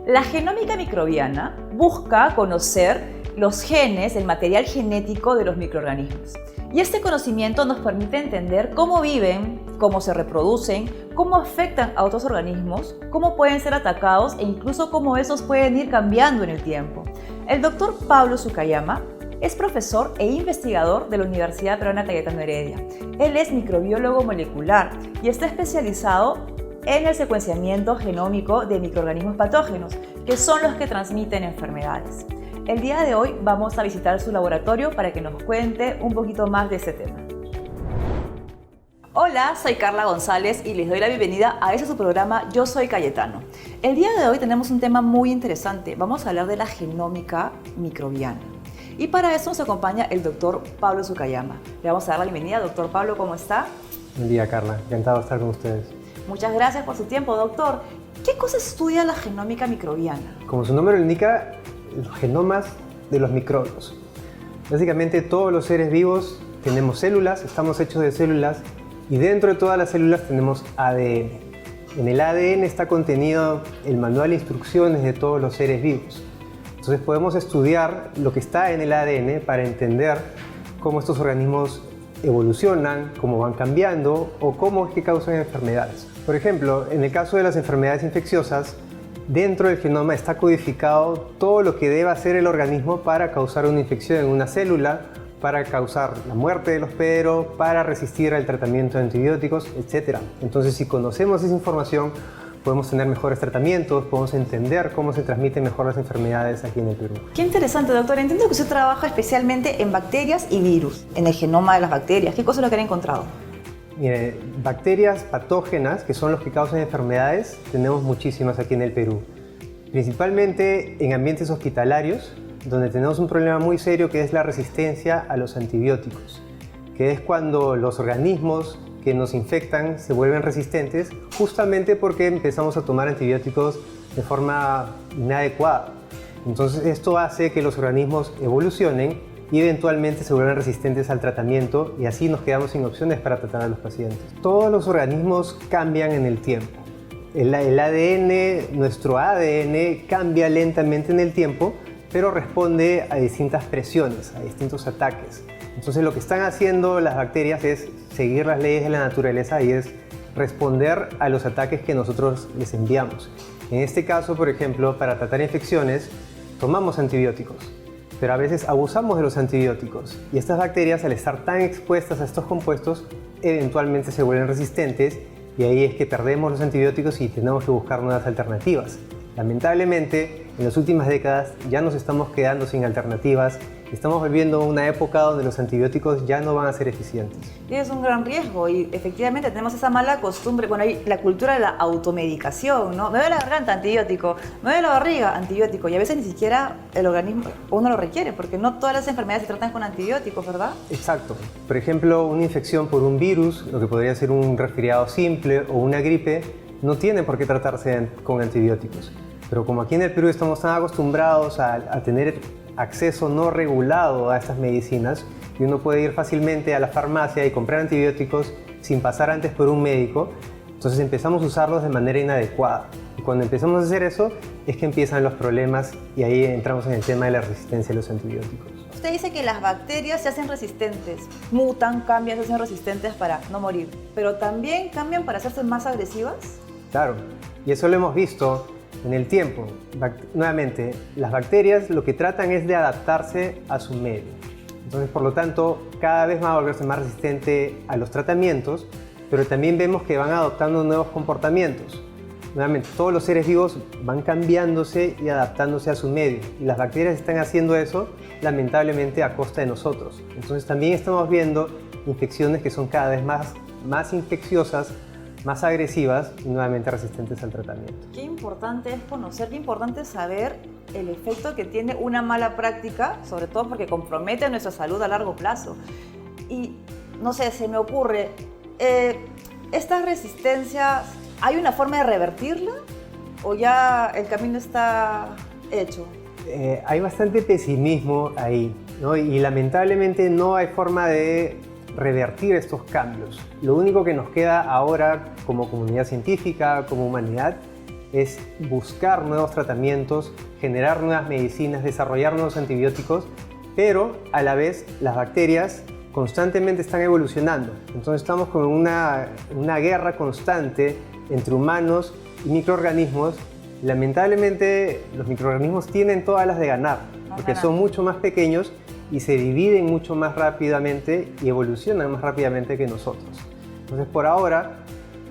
La genómica microbiana busca conocer los genes, el material genético de los microorganismos. Y este conocimiento nos permite entender cómo viven, cómo se reproducen, cómo afectan a otros organismos, cómo pueden ser atacados e incluso cómo esos pueden ir cambiando en el tiempo. El doctor Pablo Sukayama es profesor e investigador de la Universidad Peruana Cayetano Heredia. Él es microbiólogo molecular y está especializado en el secuenciamiento genómico de microorganismos patógenos, que son los que transmiten enfermedades. El día de hoy vamos a visitar su laboratorio para que nos cuente un poquito más de ese tema. Hola, soy Carla González y les doy la bienvenida a su programa Yo Soy Cayetano. El día de hoy tenemos un tema muy interesante. Vamos a hablar de la genómica microbiana. Y para eso nos acompaña el doctor Pablo Sukayama. Le vamos a dar la bienvenida. Doctor Pablo, ¿cómo está? Buen día, Carla. Encantado de estar con ustedes. Muchas gracias por su tiempo, doctor. ¿Qué cosa estudia la genómica microbiana? Como su nombre lo indica, los genomas de los microbios. Básicamente todos los seres vivos tenemos células, estamos hechos de células y dentro de todas las células tenemos ADN. En el ADN está contenido el manual de instrucciones de todos los seres vivos. Entonces podemos estudiar lo que está en el ADN para entender cómo estos organismos evolucionan, cómo van cambiando o cómo es que causan enfermedades. Por ejemplo, en el caso de las enfermedades infecciosas, dentro del genoma está codificado todo lo que debe hacer el organismo para causar una infección en una célula, para causar la muerte del hospedero, para resistir al tratamiento de antibióticos, etc. Entonces, si conocemos esa información, podemos tener mejores tratamientos, podemos entender cómo se transmiten mejor las enfermedades aquí en el Perú. Qué interesante, doctor. Entiendo que usted trabaja especialmente en bacterias y virus, en el genoma de las bacterias. ¿Qué cosa es lo que han encontrado? Mire, bacterias patógenas, que son los que causan enfermedades, tenemos muchísimas aquí en el Perú. Principalmente en ambientes hospitalarios, donde tenemos un problema muy serio que es la resistencia a los antibióticos, que es cuando los organismos que nos infectan se vuelven resistentes justamente porque empezamos a tomar antibióticos de forma inadecuada. Entonces esto hace que los organismos evolucionen y eventualmente se vuelven resistentes al tratamiento y así nos quedamos sin opciones para tratar a los pacientes. Todos los organismos cambian en el tiempo. El ADN, nuestro ADN cambia lentamente en el tiempo, pero responde a distintas presiones, a distintos ataques. Entonces lo que están haciendo las bacterias es seguir las leyes de la naturaleza y es responder a los ataques que nosotros les enviamos. En este caso, por ejemplo, para tratar infecciones, tomamos antibióticos, pero a veces abusamos de los antibióticos y estas bacterias, al estar tan expuestas a estos compuestos, eventualmente se vuelven resistentes y ahí es que perdemos los antibióticos y tenemos que buscar nuevas alternativas. Lamentablemente, en las últimas décadas ya nos estamos quedando sin alternativas. Estamos viviendo una época donde los antibióticos ya no van a ser eficientes. Y es un gran riesgo y efectivamente tenemos esa mala costumbre, bueno, hay la cultura de la automedicación, ¿no? Me duele la garganta, antibiótico, me duele la barriga, antibiótico, y a veces ni siquiera el organismo, uno lo requiere, porque no todas las enfermedades se tratan con antibióticos, ¿verdad? Exacto. Por ejemplo, una infección por un virus, lo que podría ser un resfriado simple o una gripe, no tiene por qué tratarse con antibióticos. Pero como aquí en el Perú estamos tan acostumbrados a tener acceso no regulado a estas medicinas y uno puede ir fácilmente a la farmacia y comprar antibióticos sin pasar antes por un médico, entonces empezamos a usarlos de manera inadecuada. Y cuando empezamos a hacer eso es que empiezan los problemas y ahí entramos en el tema de la resistencia a los antibióticos. Usted dice que las bacterias se hacen resistentes, mutan, cambian, se hacen resistentes para no morir, pero también cambian para hacerse más agresivas. Claro, y eso lo hemos visto en el tiempo. Nuevamente, las bacterias lo que tratan es de adaptarse a su medio. Entonces, por lo tanto, cada vez va a volverse más resistente a los tratamientos, pero también vemos que van adoptando nuevos comportamientos. Nuevamente, todos los seres vivos van cambiándose y adaptándose a su medio. Y las bacterias están haciendo eso, lamentablemente, a costa de nosotros. Entonces, también estamos viendo infecciones que son cada vez más infecciosas, más agresivas y nuevamente resistentes al tratamiento. Qué importante es conocer, qué importante es saber el efecto que tiene una mala práctica, sobre todo porque compromete nuestra salud a largo plazo. Y no sé, se me ocurre, ¿estas resistencias hay una forma de revertirla o ya el camino está hecho? Hay bastante pesimismo ahí, ¿no? Y lamentablemente no hay forma de revertir estos cambios. Lo único que nos queda ahora como comunidad científica, como humanidad, es buscar nuevos tratamientos, generar nuevas medicinas, desarrollar nuevos antibióticos, pero a la vez las bacterias constantemente están evolucionando. Entonces estamos con una guerra constante entre humanos y microorganismos. Lamentablemente los microorganismos tienen todas las de ganar, porque son mucho más pequeños y se dividen mucho más rápidamente y evolucionan más rápidamente que nosotros. Entonces por ahora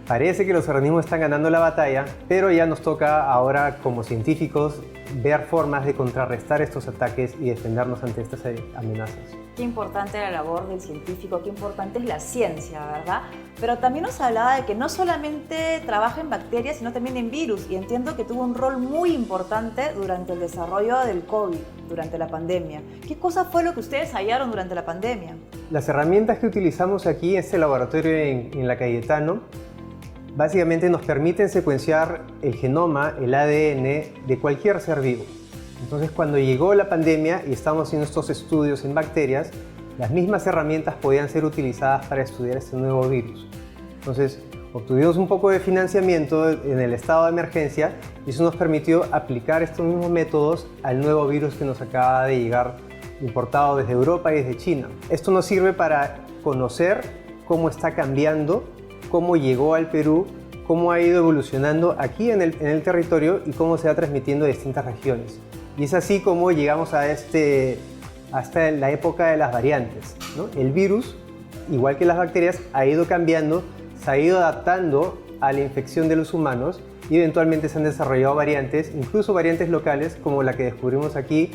parece que los organismos están ganando la batalla, pero ya nos toca ahora como científicos ver formas de contrarrestar estos ataques y defendernos ante estas amenazas. Qué importante la labor del científico, qué importante es la ciencia, ¿verdad? Pero también nos hablaba de que no solamente trabaja en bacterias, sino también en virus, y entiendo que tuvo un rol muy importante durante el desarrollo del COVID, durante la pandemia. ¿Qué cosa fue lo que ustedes hallaron durante la pandemia? Las herramientas que utilizamos aquí en este laboratorio en la Cayetano básicamente nos permiten secuenciar el genoma, el ADN de cualquier ser vivo. Entonces, cuando llegó la pandemia y estábamos haciendo estos estudios en bacterias, las mismas herramientas podían ser utilizadas para estudiar este nuevo virus. Entonces, obtuvimos un poco de financiamiento en el estado de emergencia y eso nos permitió aplicar estos mismos métodos al nuevo virus que nos acaba de llegar importado desde Europa y desde China. Esto nos sirve para conocer cómo está cambiando, cómo llegó al Perú, cómo ha ido evolucionando aquí en el territorio y cómo se va transmitiendo a distintas regiones. Y es así como llegamos hasta la época de las variantes, ¿no? El virus, igual que las bacterias, ha ido cambiando, se ha ido adaptando a la infección de los humanos y eventualmente se han desarrollado variantes, incluso variantes locales como la que descubrimos aquí,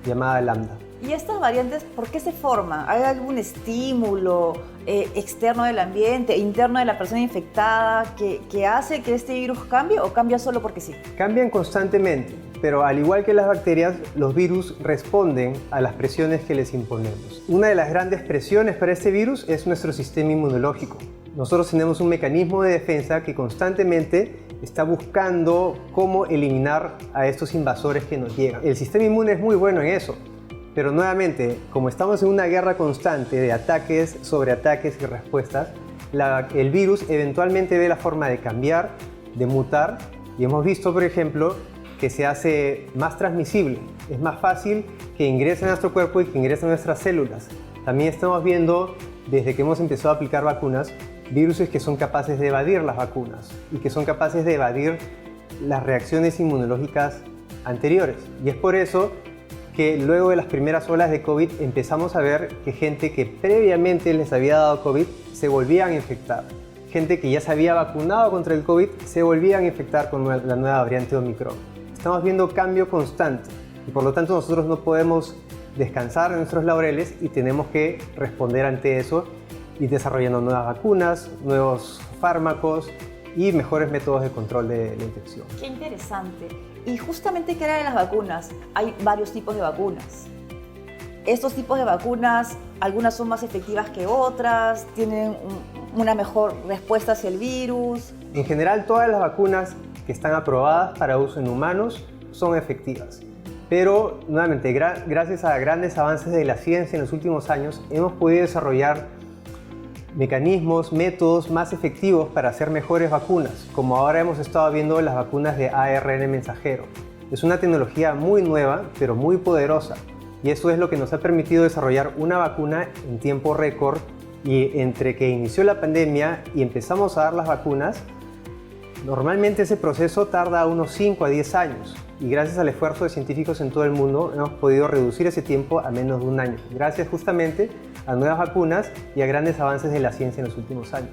llamada lambda. ¿Y estas variantes por qué se forman? ¿Hay algún estímulo externo del ambiente, interno de la persona infectada que hace que este virus cambie o cambia solo porque sí? Cambian constantemente, pero al igual que las bacterias, los virus responden a las presiones que les imponemos. Una de las grandes presiones para este virus es nuestro sistema inmunológico. Nosotros tenemos un mecanismo de defensa que constantemente está buscando cómo eliminar a estos invasores que nos llegan. El sistema inmune es muy bueno en eso. Pero nuevamente, como estamos en una guerra constante de ataques sobre ataques y respuestas, el virus eventualmente ve la forma de cambiar, de mutar, y hemos visto, por ejemplo, que se hace más transmisible. Es más fácil que ingrese a nuestro cuerpo y que ingrese a nuestras células. También estamos viendo, desde que hemos empezado a aplicar vacunas, virus que son capaces de evadir las vacunas y que son capaces de evadir las reacciones inmunológicas anteriores. Y es por eso que luego de las primeras olas de COVID empezamos a ver que gente que previamente les había dado COVID se volvían a infectar. Gente que ya se había vacunado contra el COVID se volvían a infectar con la nueva variante Omicron. Estamos viendo cambio constante y por lo tanto nosotros no podemos descansar en nuestros laureles y tenemos que responder ante eso y desarrollando nuevas vacunas, nuevos fármacos y mejores métodos de control de la infección. Qué interesante. Y justamente, ¿qué era de las vacunas? Hay varios tipos de vacunas. Estos tipos de vacunas, algunas son más efectivas que otras, tienen una mejor respuesta hacia el virus. En general, todas las vacunas que están aprobadas para uso en humanos son efectivas. Pero, nuevamente, gracias a grandes avances de la ciencia en los últimos años, hemos podido desarrollar mecanismos, métodos más efectivos para hacer mejores vacunas, como ahora hemos estado viendo las vacunas de ARN mensajero. Es una tecnología muy nueva, pero muy poderosa, y eso es lo que nos ha permitido desarrollar una vacuna en tiempo récord, y entre que inició la pandemia y empezamos a dar las vacunas, normalmente ese proceso tarda unos 5 a 10 años, y gracias al esfuerzo de científicos en todo el mundo hemos podido reducir ese tiempo a menos de un año, gracias justamente a nuevas vacunas y a grandes avances de la ciencia en los últimos años.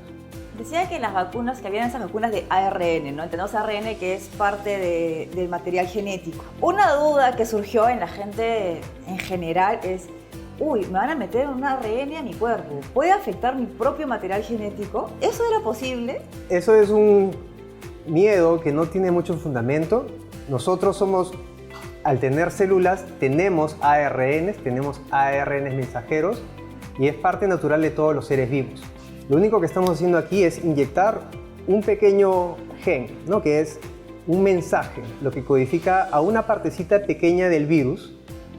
Decía que en las vacunas, que habían esas vacunas de ARN, ¿no? Entendemos ARN que es parte del material genético. Una duda que surgió en la gente en general es, uy, me van a meter un ARN a mi cuerpo, ¿puede afectar mi propio material genético? ¿Eso era posible? Eso es un miedo que no tiene mucho fundamento. Nosotros somos, al tener células, tenemos ARNs mensajeros, y es parte natural de todos los seres vivos. Lo único que estamos haciendo aquí es inyectar un pequeño gen, ¿no? Que es un mensaje, lo que codifica a una partecita pequeña del virus,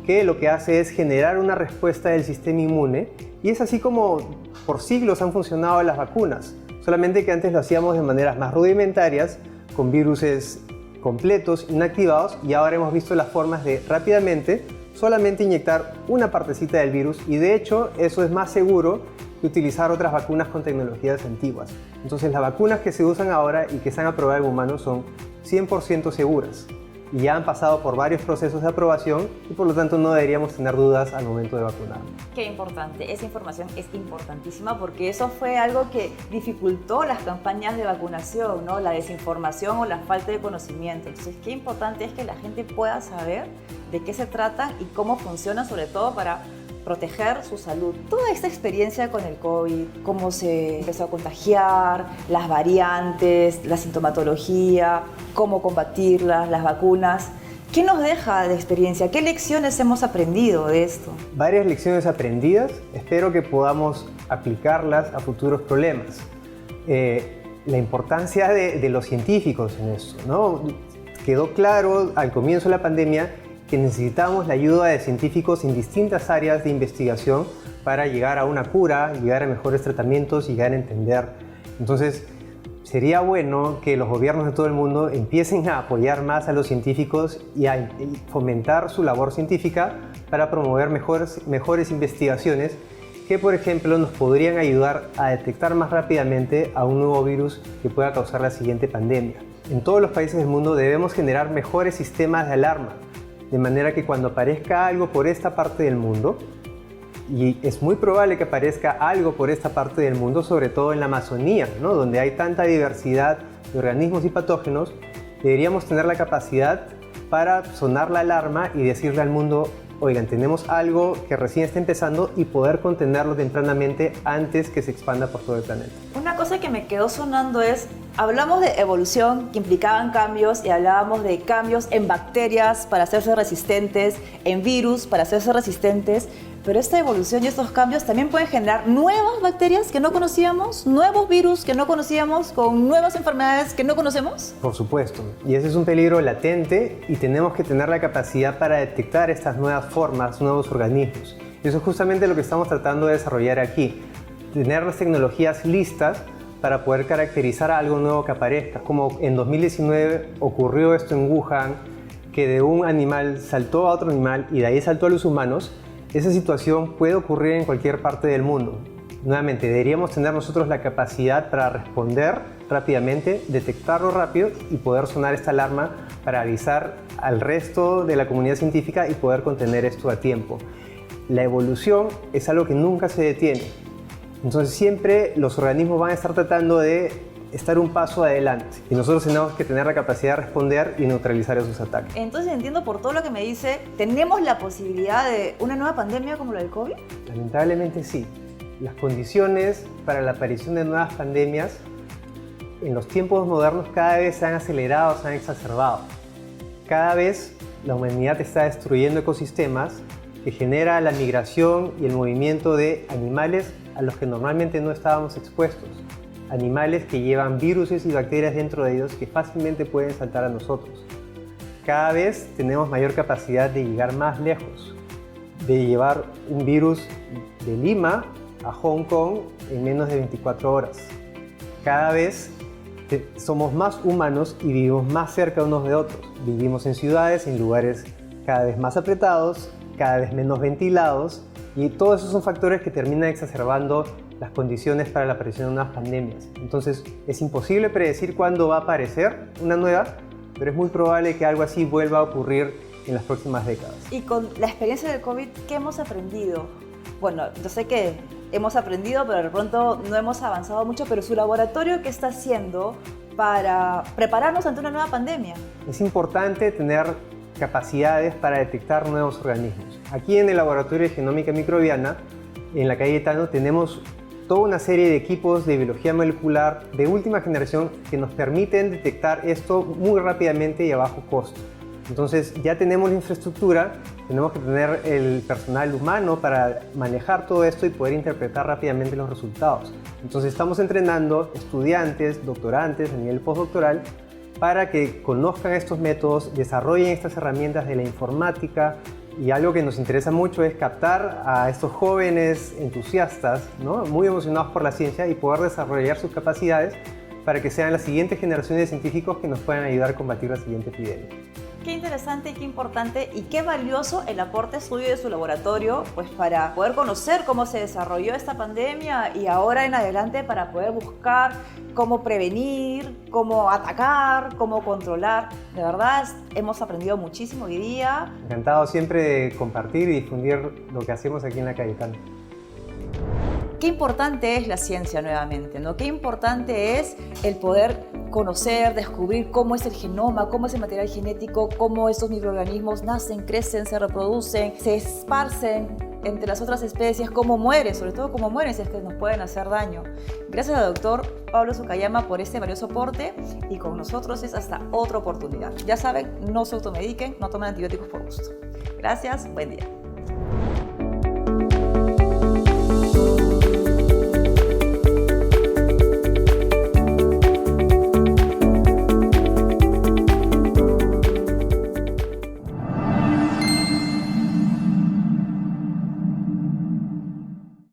que lo que hace es generar una respuesta del sistema inmune, y es así como por siglos han funcionado las vacunas, solamente que antes lo hacíamos de maneras más rudimentarias, con viruses completos, inactivados, y ahora hemos visto las formas de rápidamente solamente inyectar una partecita del virus, y de hecho eso es más seguro que utilizar otras vacunas con tecnologías antiguas. Entonces las vacunas que se usan ahora y que se han aprobado en humanos son 100% seguras y ya han pasado por varios procesos de aprobación y por lo tanto no deberíamos tener dudas al momento de vacunar. Qué importante, esa información es importantísima porque eso fue algo que dificultó las campañas de vacunación, ¿no? La desinformación o la falta de conocimiento. Entonces, qué importante es que la gente pueda saber de qué se trata y cómo funciona, sobre todo para proteger su salud. Toda esta experiencia con el COVID, cómo se empezó a contagiar, las variantes, la sintomatología, cómo combatirlas, las vacunas, ¿qué nos deja de experiencia? ¿Qué lecciones hemos aprendido de esto? Varias lecciones aprendidas, espero que podamos aplicarlas a futuros problemas. La importancia de los científicos en esto, ¿no? Quedó claro al comienzo de la pandemia que necesitamos la ayuda de científicos en distintas áreas de investigación para llegar a una cura, llegar a mejores tratamientos y llegar a entender. Entonces, sería bueno que los gobiernos de todo el mundo empiecen a apoyar más a los científicos y a fomentar su labor científica para promover mejores investigaciones que, por ejemplo, nos podrían ayudar a detectar más rápidamente a un nuevo virus que pueda causar la siguiente pandemia. En todos los países del mundo debemos generar mejores sistemas de alarma, de manera que cuando aparezca algo por esta parte del mundo, y es muy probable que aparezca algo por esta parte del mundo, sobre todo en la Amazonía, ¿no? Donde hay tanta diversidad de organismos y patógenos, deberíamos tener la capacidad para sonar la alarma y decirle al mundo, oigan, tenemos algo que recién está empezando, y poder contenerlo tempranamente antes que se expanda por todo el planeta. Una cosa que me quedó sonando es, hablamos de evolución que implicaban cambios y hablábamos de cambios en bacterias para hacerse resistentes, en virus para hacerse resistentes, pero esta evolución y estos cambios también pueden generar nuevas bacterias que no conocíamos, nuevos virus que no conocíamos, con nuevas enfermedades que no conocemos. Por supuesto, y ese es un peligro latente y tenemos que tener la capacidad para detectar estas nuevas formas, nuevos organismos. Y eso es justamente lo que estamos tratando de desarrollar aquí, tener las tecnologías listas para poder caracterizar algo nuevo que aparezca. Como en 2019 ocurrió esto en Wuhan, que de un animal saltó a otro animal y de ahí saltó a los humanos. Esa situación puede ocurrir en cualquier parte del mundo. Nuevamente, deberíamos tener nosotros la capacidad para responder rápidamente, detectarlo rápido y poder sonar esta alarma para avisar al resto de la comunidad científica y poder contener esto a tiempo. La evolución es algo que nunca se detiene. Entonces siempre los organismos van a estar tratando de estar un paso adelante y nosotros tenemos que tener la capacidad de responder y neutralizar esos ataques. Entonces entiendo por todo lo que me dice, ¿tenemos la posibilidad de una nueva pandemia como la del COVID? Lamentablemente sí. Las condiciones para la aparición de nuevas pandemias en los tiempos modernos cada vez se han acelerado, se han exacerbado. Cada vez la humanidad está destruyendo ecosistemas que genera la migración y el movimiento de animales a los que normalmente no estábamos expuestos. Animales que llevan virus y bacterias dentro de ellos que fácilmente pueden saltar a nosotros. Cada vez tenemos mayor capacidad de llegar más lejos, de llevar un virus de Lima a Hong Kong en menos de 24 horas. Cada vez somos más humanos y vivimos más cerca unos de otros. Vivimos en ciudades, en lugares cada vez más apretados, cada vez menos ventilados, y todos esos son factores que terminan exacerbando las condiciones para la aparición de nuevas pandemias. Entonces, es imposible predecir cuándo va a aparecer una nueva, pero es muy probable que algo así vuelva a ocurrir en las próximas décadas. Y con la experiencia del COVID, ¿qué hemos aprendido? Bueno, yo sé que hemos aprendido, pero de pronto no hemos avanzado mucho, pero su laboratorio, ¿qué está haciendo para prepararnos ante una nueva pandemia? Es importante tener capacidades para detectar nuevos organismos. Aquí en el Laboratorio de Genómica Microbiana, en la Cayetano, tenemos toda una serie de equipos de biología molecular de última generación que nos permiten detectar esto muy rápidamente y a bajo costo. Entonces ya tenemos la infraestructura, tenemos que tener el personal humano para manejar todo esto y poder interpretar rápidamente los resultados. Entonces estamos entrenando estudiantes, doctorantes a nivel postdoctoral para que conozcan estos métodos, desarrollen estas herramientas de la informática, y algo que nos interesa mucho es captar a estos jóvenes entusiastas, ¿no? Muy emocionados por la ciencia, y poder desarrollar sus capacidades para que sean las siguientes generaciones de científicos que nos puedan ayudar a combatir la siguiente epidemia. Qué interesante y qué importante y qué valioso el aporte suyo de su laboratorio, pues para poder conocer cómo se desarrolló esta pandemia y ahora en adelante para poder buscar cómo prevenir, cómo atacar, cómo controlar. De verdad, hemos aprendido muchísimo hoy día. Encantado siempre de compartir y difundir lo que hacemos aquí en la Cayetano. Qué importante es la ciencia nuevamente, ¿no? Qué importante es el poder conocer, descubrir cómo es el genoma, cómo es el material genético, cómo estos microorganismos nacen, crecen, se reproducen, se esparcen entre las otras especies, cómo mueren, sobre todo cómo mueren si es que nos pueden hacer daño. Gracias al doctor Pablo Sukayama por este valioso aporte y con nosotros es hasta otra oportunidad. Ya saben, no se automediquen, no tomen antibióticos por gusto. Gracias, buen día.